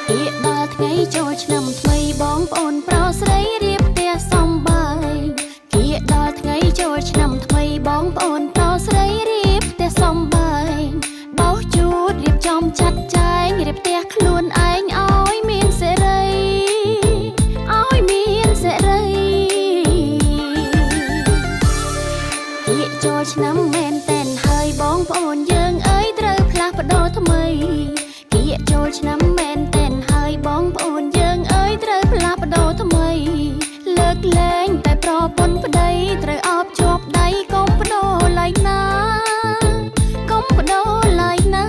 ពាក្យដល់ថ្ងៃចូលឆ្នាំថ្មីបងប្អូនប្រុសស្រីរៀបផ្ទះសំបាយពាក្យដល់ថ្ងៃចូលឆ្នាំថ្មីបងប្អូនប្រុសស្រីរៀបផ្ទះសំបាយបោសជូតរៀបចំចាត់ចែងរៀបផ្ទះខ្លួនឯងឲ្យមានសេរីឲ្យមានសេរីពាក្យចូលឆ្នាំមែនតែនហើយបងប្អូនយើងអើយត្រូវផ្លាស់ប្ដូរថ្មីពាក្យចូលឆ្នាំមែនតែនហើយបងប្អូនយើងអើយត្រូវផ្លាស់ប្ដូរថ្មីលើកលែងតែប្រពន្ធប្តីត្រូវអបជាប់ដៃកុំបដូរឡើយណាកុំបដូរឡើយណា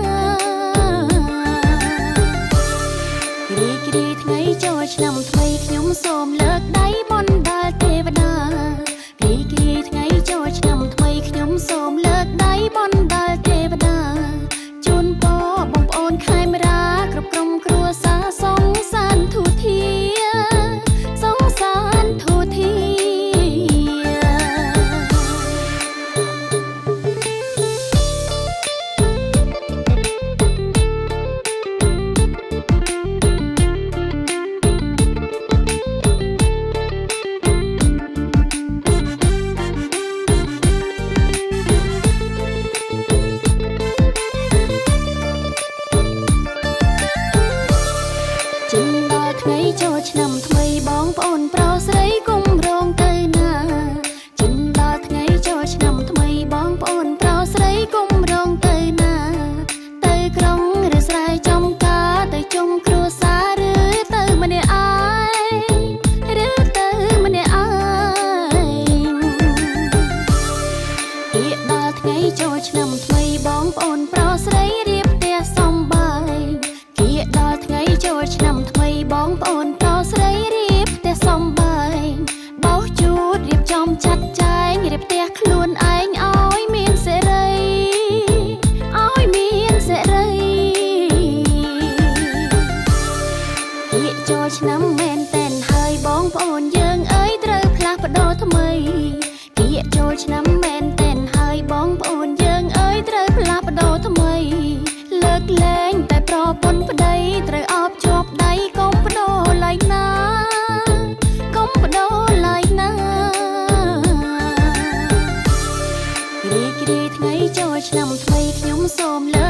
រីករាយថ្ងៃចូលឆ្នាំថ្មីខ្ញុំសូមលើកដៃបណ្ដាលទេវតារីករាយថ្ងៃចូលឆ្នាំថ្មីខ្ញុំសូមលើកដៃបណ្ដាលទេវតាជូនពរបងប្អូនខេមរាគ្រប់ក្រុមគ្រួសារសង្សានធូធាសង្សានធូធាជិនដល់ថ្ងៃចូលឆ្នាំថ្មីបងប្អូនប្រុសស្រីគុំរងទៅណាជិនដល់ថ្ងៃចូលឆ្នាំថ្មីបងប្អូនប្រុសស្រីគុំរងទៅណាទៅក្រុងឬស្រែចំការទៅជុំគ្រួសារឬទៅម្នាក់ឯងឬទៅម្នាក់ឯងពាក្យដល់ថ្ងៃចូលឆ្នាំថ្មីបងប្អូនប្រុសស្រីរៀបផ្ទះសំបាយពាក្យដល់ថ្ងៃចូលឆ្នាំថ្មីបងប្អូនប្រុសស្រីរៀបផ្ទះសំបាយបោសជូតរៀបចំចាត់ចែងរៀបផ្ទះខ្លួនឯងឲ្យមានសេរីឲ្យមានសេរីពាក្យចូលឆ្នាំមែនតែនហើយបងប្អូនយើងអើយត្រូវផ្លាស់ប្ដូរថ្មីពាក្យចូលឆ្នាំមែនតែនហើយបងប្អូនយើងអើយត្រូវផ្លាស់ប្ដូរថ្មីលើកលែងតែប្រពន្ធប្តីត្រូវអបជាប់ដៃកុំបដូរឡើយណាកុំបដូរឡើយណារីករាយថ្ងៃចូលឆ្នាំថ្មីខ្ញុំសូមលើ